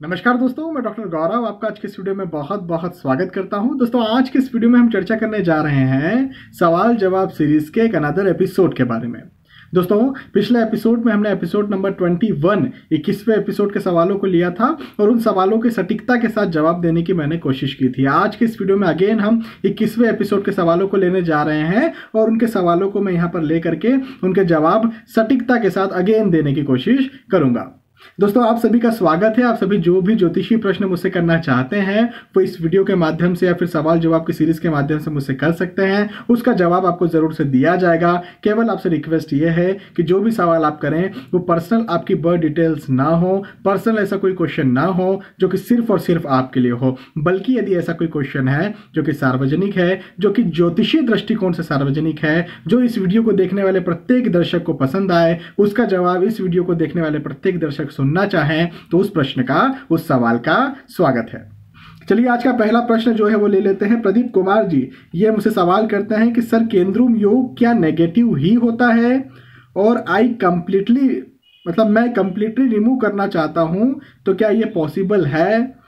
नमस्कार दोस्तों, मैं डॉक्टर गौरव आपका आज के इस वीडियो में बहुत बहुत स्वागत करता हूं। दोस्तों, आज के इस वीडियो में हम चर्चा करने जा रहे हैं सवाल जवाब सीरीज के एक अनदर एपिसोड के बारे में। दोस्तों, पिछले एपिसोड में हमने एपिसोड नंबर 21 21वें एपिसोड के सवालों को लिया था और उन सवालों की सटीकता के साथ जवाब देने की मैंने कोशिश की थी। आज के इस वीडियो में अगेन हम 21वें एपिसोड के सवालों को लेने जा रहे हैं और उनके सवालों को मैं यहाँ पर लेकर के उनके जवाब सटीकता के साथ अगेन देने की कोशिश करूंगा। दोस्तों, आप सभी का स्वागत है। आप सभी जो भी ज्योतिषी प्रश्न मुझसे करना चाहते हैं वो इस वीडियो के माध्यम से या फिर सवाल जवाब की सीरीज के माध्यम से मुझसे कर सकते हैं। उसका जवाब आपको जरूर से दिया जाएगा। केवल आपसे रिक्वेस्ट ये है कि जो भी सवाल आप करें वो पर्सनल आपकी बर्थ डिटेल्स ना हो, पर्सनल ऐसा कोई क्वेश्चन ना हो जो कि सिर्फ और सिर्फ आपके लिए हो, बल्कि यदि ऐसा कोई क्वेश्चन है जो कि सार्वजनिक है, जो कि ज्योतिषीय दृष्टिकोण से सार्वजनिक है, जो इस वीडियो को देखने वाले प्रत्येक दर्शक को पसंद आए, उसका जवाब इस वीडियो को देखने वाले प्रत्येक दर्शक सुनना चाहें, तो उस प्रश्न का, उस सवाल का स्वागत है। चलिए, आज का पहला प्रश्न जो है वो ले लेते हैं। प्रदीप कुमार जी ये मुझसे सवाल करते हैं कि सर, केंद्रुम योग क्या नेगेटिव ही होता है और मैं कंप्लीटली रिमूव करना चाहता हूं, तो क्या ये पॉसिबल है?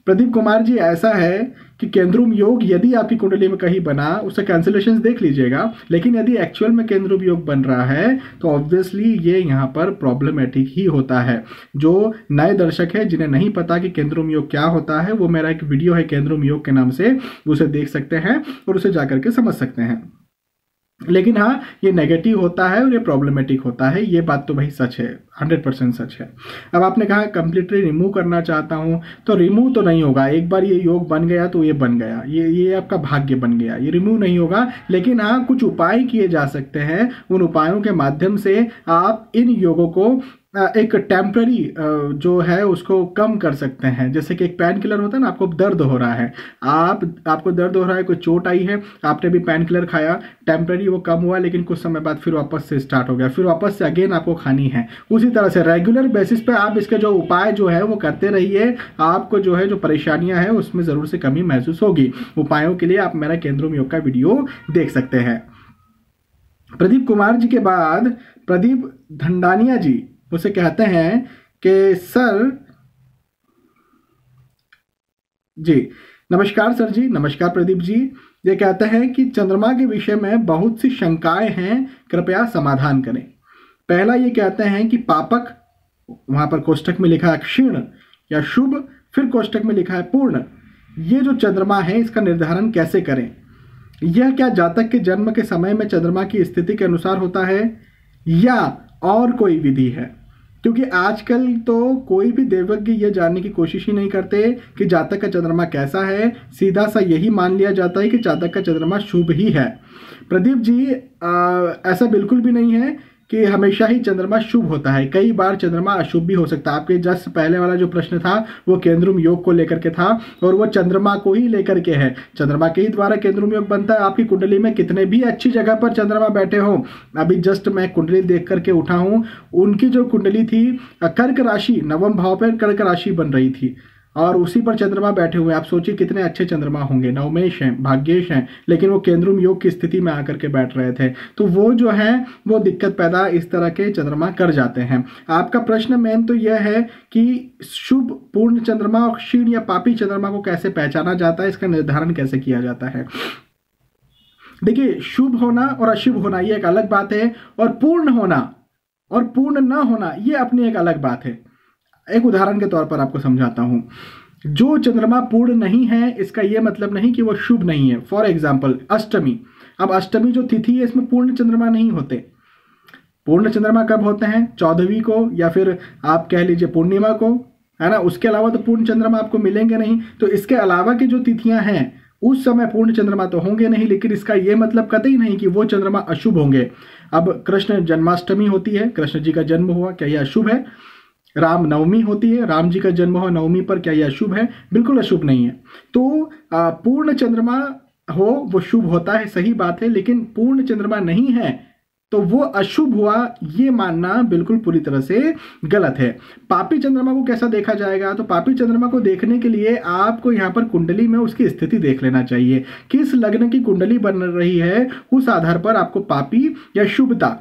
प्रदीप कुमार जी, ऐसा है कि केंद्रुम योग यदि आपकी कुंडली में कहीं बना, उससे कैंसिलेशंस देख लीजिएगा, लेकिन यदि एक्चुअल में केंद्रुम योग बन रहा है तो ऑब्वियसली ये यहाँ पर प्रॉब्लमेटिक ही होता है। जो नए दर्शक है जिन्हें नहीं पता कि केंद्रुम योग क्या होता है, वो मेरा एक वीडियो है केंद्रुम योग के नाम से, उसे देख सकते हैं और उसे जाकर के समझ सकते हैं। लेकिन हाँ, ये नेगेटिव होता है और ये प्रॉब्लमेटिक होता है, ये बात तो भाई सच है, 100% सच है। अब आपने कहा कंप्लीटली रिमूव करना चाहता हूं, तो रिमूव तो नहीं होगा। एक बार ये योग बन गया तो ये बन गया, ये आपका भाग्य बन गया, ये रिमूव नहीं होगा। लेकिन हाँ, कुछ उपाय किए जा सकते हैं। उन उपायों के माध्यम से आप इन योगों को एक टेम्पररी जो है उसको कम कर सकते हैं। जैसे कि एक पेन किलर होता है ना, आपको दर्द हो रहा है, आपको दर्द हो रहा है, कोई चोट आई है, आपने भी पेन किलर खाया, टेम्पररी वो कम हुआ, लेकिन कुछ समय बाद फिर वापस से स्टार्ट हो गया, फिर वापस से अगेन आपको खानी है। उसी तरह से रेगुलर बेसिस पे आप इसके जो उपाय जो है वो करते रहिए। आपको जो है जो परेशानियां हैं उसमें जरूर से कमी महसूस होगी। उपायों के लिए आप मेरा केंद्रुम योग का वीडियो देख सकते हैं। प्रदीप कुमार जी के बाद प्रदीप धंडानिया जी उसे कहते हैं कि सर जी, नमस्कार सर जी। नमस्कार प्रदीप जी। ये कहते हैं कि चंद्रमा के विषय में बहुत सी शंकाएं हैं, कृपया समाधान करें। पहला ये कहते हैं कि पापक, वहां पर कोष्टक में लिखा है क्षीण या शुभ, फिर कोष्टक में लिखा है पूर्ण, ये जो चंद्रमा है इसका निर्धारण कैसे करें? यह क्या जातक के जन्म के समय में चंद्रमा की स्थिति के अनुसार होता है या और कोई विधि है? क्योंकि आजकल तो कोई भी देवज्ञ ये जानने की कोशिश ही नहीं करते कि जातक का चंद्रमा कैसा है। सीधा सा यही मान लिया जाता है कि जातक का चंद्रमा शुभ ही है। प्रदीप जी, ऐसा बिल्कुल भी नहीं है कि हमेशा ही चंद्रमा शुभ होता है। कई बार चंद्रमा अशुभ भी हो सकता है। आपके जस्ट पहले वाला जो प्रश्न था वो केंद्रुम योग को लेकर के था और वो चंद्रमा को ही लेकर के है। चंद्रमा के ही द्वारा केंद्रुम योग बनता है। आपकी कुंडली में कितने भी अच्छी जगह पर चंद्रमा बैठे हो, अभी जस्ट मैं कुंडली देख करके उठा हूं, उनकी जो कुंडली थी कर्क राशि, नवम भाव पर कर्क राशि बन रही थी और उसी पर चंद्रमा बैठे हुए। आप सोचिए कितने अच्छे चंद्रमा होंगे, नवमेश हैं, भाग्येश हैं, लेकिन वो केंद्रुम योग की स्थिति में आकर के बैठ रहे थे। तो वो जो है वो दिक्कत पैदा इस तरह के चंद्रमा कर जाते हैं। आपका प्रश्न मेन तो यह है कि शुभ पूर्ण चंद्रमा और क्षीण या पापी चंद्रमा को कैसे पहचाना जाता है, इसका निर्धारण कैसे किया जाता है? देखिए, शुभ होना और अशुभ होना ये एक अलग बात है, और पूर्ण होना और पूर्ण न होना ये अपनी एक अलग बात है। एक उदाहरण के तौर पर आपको समझाता हूं। जो चंद्रमा पूर्ण नहीं है इसका यह मतलब नहीं कि वो शुभ नहीं है। फॉर एग्जाम्पल अष्टमी, अब अष्टमी जो तिथि है इसमें पूर्ण चंद्रमा नहीं होते। पूर्ण चंद्रमा कब होते हैं? 14वीं को या फिर आप कह लीजिए पूर्णिमा को, है ना। उसके अलावा तो पूर्ण चंद्रमा आपको मिलेंगे नहीं। तो इसके अलावा की जो तिथियां हैं उस समय पूर्ण चंद्रमा तो होंगे नहीं, लेकिन इसका यह मतलब कतई नहीं कि वो चंद्रमा अशुभ होंगे। अब कृष्ण जन्माष्टमी होती है, कृष्ण जी का जन्म हुआ, क्या यह अशुभ है? राम नवमी होती है, राम जी का जन्म हो नवमी पर, क्या यह अशुभ है? बिल्कुल अशुभ नहीं है। तो पूर्ण चंद्रमा हो वो शुभ होता है, सही बात है, लेकिन पूर्ण चंद्रमा नहीं है तो वो अशुभ हुआ, ये मानना बिल्कुल पूरी तरह से गलत है। पापी चंद्रमा को कैसा देखा जाएगा? तो पापी चंद्रमा को देखने के लिए आपको यहाँ पर कुंडली में उसकी स्थिति देख लेना चाहिए। किस लग्न की कुंडली बन रही है उस आधार पर आपको पापी या शुभता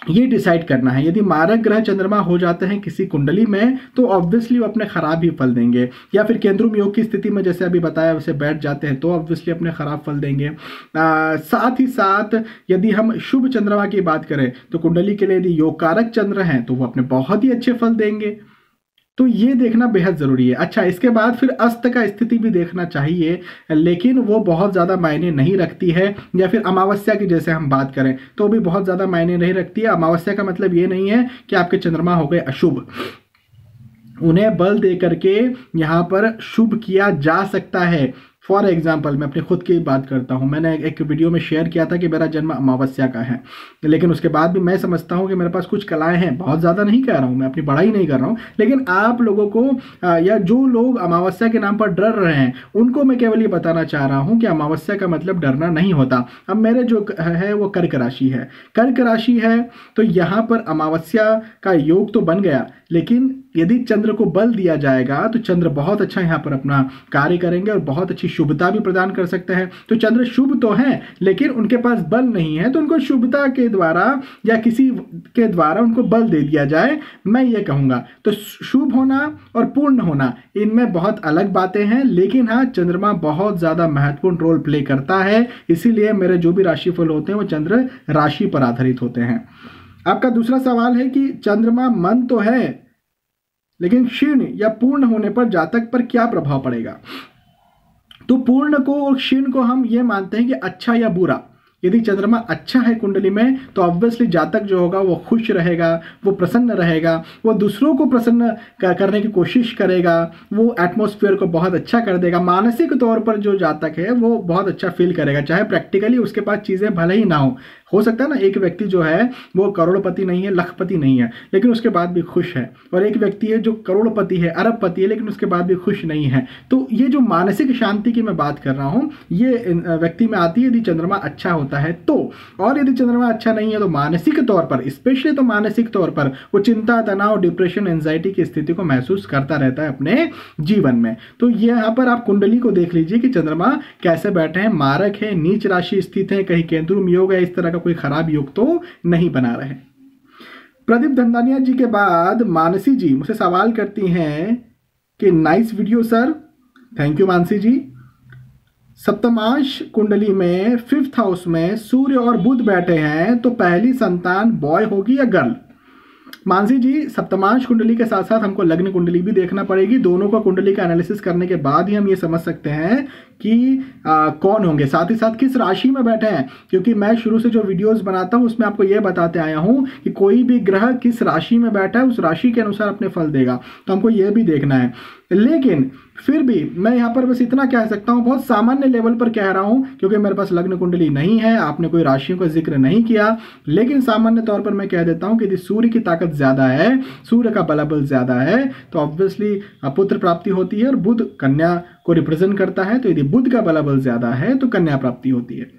ये डिसाइड करना है। यदि मारक ग्रह चंद्रमा हो जाते हैं किसी कुंडली में तो ऑब्वियसली वो अपने खराब ही फल देंगे, या फिर केंद्रुम योग की स्थिति में जैसे अभी बताया वैसे बैठ जाते हैं तो ऑब्वियसली अपने खराब फल देंगे। साथ ही साथ यदि हम शुभ चंद्रमा की बात करें तो कुंडली के लिए यदि योग कारक चंद्र हैं तो वो अपने बहुत ही अच्छे फल देंगे। तो ये देखना बेहद जरूरी है। अच्छा, इसके बाद फिर अस्त का स्थिति भी देखना चाहिए, लेकिन वो बहुत ज़्यादा मायने नहीं रखती है। या फिर अमावस्या की जैसे हम बात करें तो भी बहुत ज़्यादा मायने नहीं रखती है। अमावस्या का मतलब ये नहीं है कि आपके चंद्रमा हो गए अशुभ, उन्हें बल दे करके यहाँ पर शुभ किया जा सकता है। फॉर एग्जाम्पल मैं अपनी खुद की बात करता हूँ, मैंने एक वीडियो में शेयर किया था कि मेरा जन्म अमावस्या का है, लेकिन उसके बाद भी मैं समझता हूँ कि मेरे पास कुछ कलाएं हैं। बहुत ज़्यादा नहीं कह रहा हूँ, मैं अपनी बड़ाई नहीं कर रहा हूँ, लेकिन आप लोगों को या जो लोग अमावस्या के नाम पर डर रहे हैं उनको मैं केवल ये बताना चाह रहा हूँ कि अमावस्या का मतलब डरना नहीं होता। अब मेरे जो है वो कर्क राशि है, कर्क राशि है तो यहाँ पर अमावस्या का योग तो बन गया, लेकिन यदि चंद्र को बल दिया जाएगा तो चंद्र बहुत अच्छा यहाँ पर अपना कार्य करेंगे और बहुत अच्छी शुभता भी प्रदान कर सकते हैं। तो चंद्र शुभ तो हैं लेकिन उनके पास बल नहीं है, तो उनको शुभता के द्वारा या किसी के द्वारा उनको बल दे दिया जाए, मैं ये कहूँगा। तो शुभ होना और पूर्ण होना इनमें बहुत अलग बातें हैं, लेकिन हाँ चंद्रमा बहुत ज़्यादा महत्वपूर्ण रोल प्ले करता है। इसीलिए मेरे जो भी राशिफल होते हैं वो चंद्र राशि पर आधारित होते हैं। आपका दूसरा सवाल है कि चंद्रमा मन तो है लेकिन क्षीण या पूर्ण होने पर जातक पर क्या प्रभाव पड़ेगा। तो पूर्ण को और क्षीण को हम ये मानते हैं कि अच्छा या बुरा। यदि चंद्रमा अच्छा है कुंडली में तो ऑब्वियसली जातक जो होगा वो खुश रहेगा, वो प्रसन्न रहेगा, वो दूसरों को प्रसन्न करने की कोशिश करेगा, वो एटमॉस्फेयर को बहुत अच्छा कर देगा। मानसिक तौर पर जो जातक है वो बहुत अच्छा फील करेगा, चाहे प्रैक्टिकली उसके पास चीज़ें भले ही ना हो सकता है ना एक व्यक्ति जो है वो करोड़पति नहीं है, लखपति नहीं है, लेकिन उसके बाद भी खुश है, और एक व्यक्ति है जो करोड़पति है, अरबपति है, लेकिन उसके बाद भी खुश नहीं है। तो ये जो मानसिक शांति की मैं बात कर रहा हूँ ये व्यक्ति में आती है यदि चंद्रमा अच्छा होता है तो। और यदि चंद्रमा अच्छा नहीं है तो मानसिक तौर पर, स्पेशली तो मानसिक तौर पर वो चिंता, तनाव, डिप्रेशन, एंजाइटी की स्थिति को महसूस करता रहता है अपने जीवन में। तो यहाँ पर आप कुंडली को देख लीजिए कि चंद्रमा कैसे बैठे हैं, मारक है, नीच राशि स्थित है, कहीं केंद्रुम योग है, इस तरह का कोई खराब योग तो नहीं बना रहे। प्रदीप धंधानिया जी के बाद मानसी जी मुझसे सवाल करती हैं कि nice video sir, thank you Mansi ji. सप्तमांश कुंडली में 5th हाउस में सूर्य और बुध बैठे हैं तो पहली संतान बॉय होगी या गर्ल। मानसी जी, सप्तमांश कुंडली के साथ साथ हमको लग्न कुंडली भी देखना पड़ेगी। दोनों का कुंडली का एनालिसिस करने के बाद ही हम ये समझ सकते हैं कि कौन होंगे, साथ ही साथ किस राशि में बैठे हैं। क्योंकि मैं शुरू से जो वीडियोस बनाता हूं उसमें आपको ये बताते आया हूं कि कोई भी ग्रह किस राशि में बैठा है उस राशि के अनुसार अपने फल देगा, तो हमको ये भी देखना है। लेकिन फिर भी मैं यहाँ पर बस इतना कह सकता हूँ, बहुत सामान्य लेवल पर कह रहा हूँ क्योंकि मेरे पास लग्न कुंडली नहीं है, आपने कोई राशियों का जिक्र नहीं किया, लेकिन सामान्य तौर पर मैं कह देता हूँ कि यदि सूर्य की ताकत ज्यादा है, सूर्य का बलाबल ज्यादा है तो ऑब्वियसली पुत्र प्राप्ति होती है। और बुध कन्या को रिप्रेजेंट करता है, तो यदि बुध का बलाबल ज्यादा है तो कन्या प्राप्ति होती है।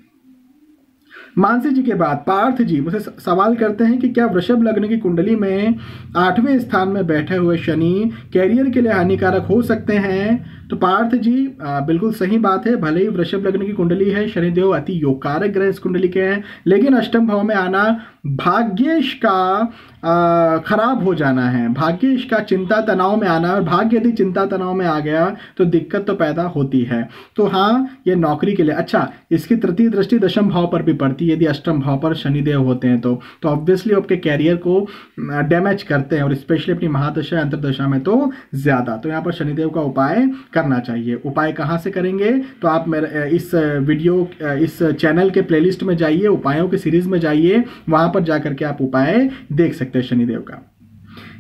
मानसी जी के बाद पार्थ जी मुझसे सवाल करते हैं कि क्या वृषभ लग्न की कुंडली में 8वें स्थान में बैठे हुए शनि कैरियर के लिए हानिकारक हो सकते हैं। तो पार्थ जी बिल्कुल सही बात है, भले ही वृषभ लग्न की कुंडली है, शनिदेव अति योगकारक ग्रह इस कुंडली के हैं, लेकिन अष्टम भाव में आना भाग्येश का खराब हो जाना है, भाग्येश का चिंता तनाव में आना, और भाग्य यदि चिंता तनाव में आ गया तो दिक्कत तो पैदा होती है। तो हाँ, ये नौकरी के लिए अच्छा, इसकी तृतीय दृष्टि दशम भाव पर भी पड़ती है। यदि अष्टम भाव पर शनिदेव होते हैं तो ऑब्वियसली आपके कैरियर को डैमेज करते हैं, और स्पेशली अपनी महादशा अंतरदशा में तो ज्यादा। तो यहाँ पर शनिदेव का उपाय करना चाहिए। उपाय कहाँ से करेंगे, तो आप मेरे इस वीडियो इस चैनल के प्लेलिस्ट में जाइए, उपायों की सीरीज में जाइए, वहां पर जाकर के आप उपाय देख सकते हैं शनिदेव का।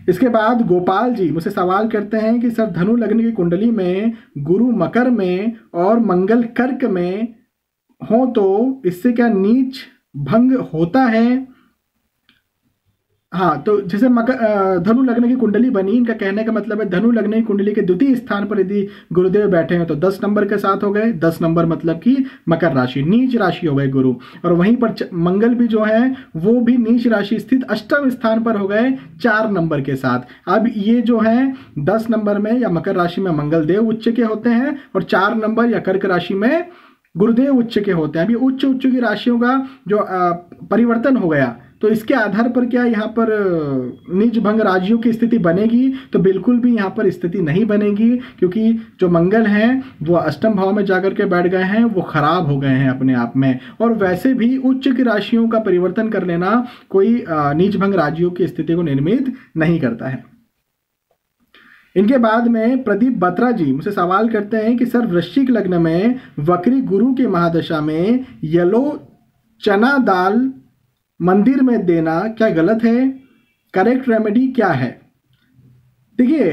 इसके बाद गोपाल जी मुझसे सवाल करते हैं कि सर धनु लग्न की कुंडली में गुरु मकर में और मंगल कर्क में हो तो इससे क्या नीच भंग होता है। हाँ, तो जैसे धनु लग्न की कुंडली बनी, इनका कहने का मतलब है धनु लग्न की कुंडली के द्वितीय स्थान पर यदि गुरुदेव बैठे हैं तो 10 नंबर के साथ हो गए। 10 नंबर मतलब कि मकर राशि, नीच राशि हो गए गुरु, और वहीं पर मंगल भी जो है वो भी नीच राशि स्थित अष्टम स्थान पर हो गए 4 नंबर के साथ। अब ये जो है 10 नंबर में या मकर राशि में मंगल देव उच्च के होते हैं, और 4 नंबर या कर्क राशि में गुरुदेव उच्च के होते हैं। अभी उच्च की राशियों का जो परिवर्तन हो गया, तो इसके आधार पर क्या यहाँ पर नीच भंग राजियों की स्थिति बनेगी? तो बिल्कुल भी यहाँ पर स्थिति नहीं बनेगी, क्योंकि जो मंगल हैं वो अष्टम भाव में जाकर के बैठ गए हैं, वो खराब हो गए हैं अपने आप में। और वैसे भी उच्च की राशियों का परिवर्तन कर लेना कोई नीच भंग राजियों की स्थिति को निर्मित नहीं करता है। इनके बाद में प्रदीप बत्रा जी मुझसे सवाल करते हैं कि सर, वृश्चिक लग्न में वक्री गुरु के महादशा में येलो चना दाल मंदिर में देना क्या गलत है? करेक्ट रेमेडी क्या है? देखिए,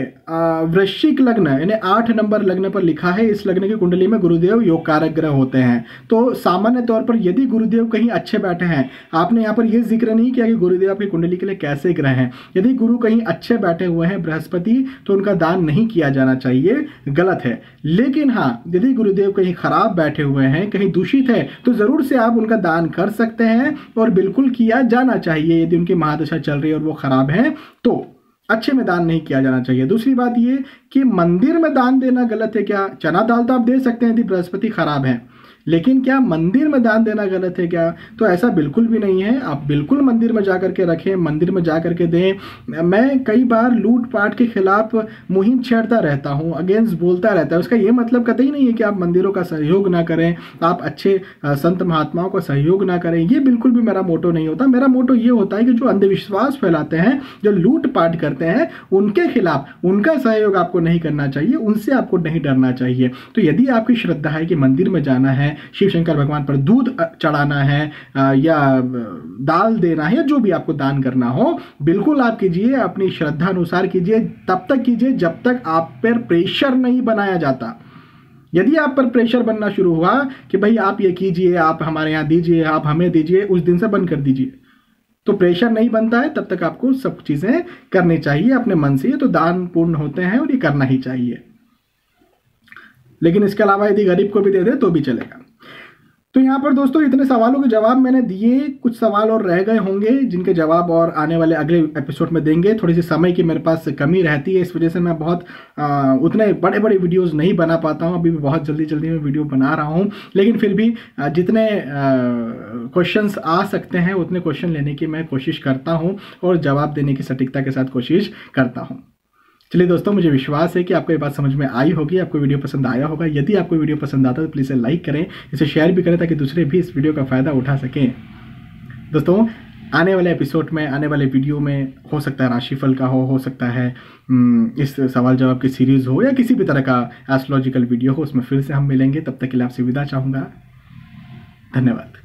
वृश्चिक लग्न यानी 8 नंबर लग्न पर लिखा है, इस लग्न की कुंडली में गुरुदेव योग कारक ग्रह होते हैं। तो सामान्य तौर पर यदि गुरुदेव कहीं अच्छे बैठे हैं, आपने यहाँ पर यह जिक्र नहीं किया कि गुरुदेव आपकी कुंडली के लिए कैसे ग्रह हैं। यदि गुरु कहीं अच्छे बैठे हुए हैं बृहस्पति, तो उनका दान नहीं किया जाना चाहिए, गलत है। लेकिन हाँ, यदि गुरुदेव कहीं खराब बैठे हुए हैं, कहीं दूषित है, तो जरूर से आप उनका दान कर सकते हैं और बिल्कुल किया जाना चाहिए। यदि उनकी महादशा चल रही है और वो खराब है तो अच्छे में दान नहीं किया जाना चाहिए। दूसरी बात ये कि मंदिर में दान देना गलत है क्या? चना दाल तो आप दे सकते हैं यदि बृहस्पति खराब है, लेकिन क्या मंदिर में दान देना गलत है क्या? तो ऐसा बिल्कुल भी नहीं है। आप बिल्कुल मंदिर में जाकर के रखें, मंदिर में जाकर के दें। मैं कई बार लूटपाट के खिलाफ मुहिम छेड़ता रहता हूं, अगेंस्ट बोलता रहता है। उसका ये मतलब कतई नहीं है कि आप मंदिरों का सहयोग ना करें, आप अच्छे संत महात्माओं का सहयोग ना करें। ये बिल्कुल भी मेरा मोटो नहीं होता। मेरा मोटो ये होता है कि जो अंधविश्वास फैलाते हैं, जो लूटपाट करते हैं, उनके खिलाफ उनका सहयोग आपको नहीं करना चाहिए, उनसे आपको नहीं डरना चाहिए। तो यदि आपकी श्रद्धा है कि मंदिर में जाना है, शिव शंकर भगवान पर दूध चढ़ाना है या दाल देना है, या जो भी आपको दान करना हो, बिल्कुल आप कीजिए, अपनी श्रद्धा अनुसार कीजिए। तब तक कीजिए जब तक आप पर प्रेशर नहीं बनाया जाता। यदि आप पर प्रेशर बनना शुरू हुआ कि भाई आप ये कीजिए, आप हमारे यहाँ दीजिए, आप हमें दीजिए, उस दिन से बंद कर दीजिए। तो प्रेशर नहीं बनता है, तब तक आपको सब चीजें करनी चाहिए अपने मन से। तो दान पूर्ण होते हैं और ये करना ही चाहिए। लेकिन इसके अलावा यदि गरीब को भी दे दे तो भी चलेगा। तो यहाँ पर दोस्तों इतने सवालों के जवाब मैंने दिए। कुछ सवाल और रह गए होंगे जिनके जवाब और आने वाले अगले एपिसोड में देंगे। थोड़ी सी समय की मेरे पास कमी रहती है, इस वजह से मैं बहुत उतने बड़े बड़े वीडियोस नहीं बना पाता हूँ। अभी भी बहुत जल्दी जल्दी में वीडियो बना रहा हूँ, लेकिन फिर भी जितने क्वेश्चंस आ सकते हैं उतने क्वेश्चन लेने की मैं कोशिश करता हूँ और जवाब देने की सटीकता के साथ कोशिश करता हूँ। चलिए दोस्तों, मुझे विश्वास है कि आपको ये बात समझ में आई होगी, आपको वीडियो पसंद आया होगा। यदि आपको वीडियो पसंद आता है तो प्लीज़ लाइक करें, इसे शेयर भी करें ताकि दूसरे भी इस वीडियो का फ़ायदा उठा सकें। दोस्तों, आने वाले एपिसोड में, आने वाले वीडियो में हो सकता है राशिफल का हो सकता है इस सवाल जवाब की सीरीज़ हो, या किसी भी तरह का एस्ट्रोलॉजिकल वीडियो हो, उसमें फिर से हम मिलेंगे। तब तक के लिए आपसे विदा चाहूँगा। धन्यवाद।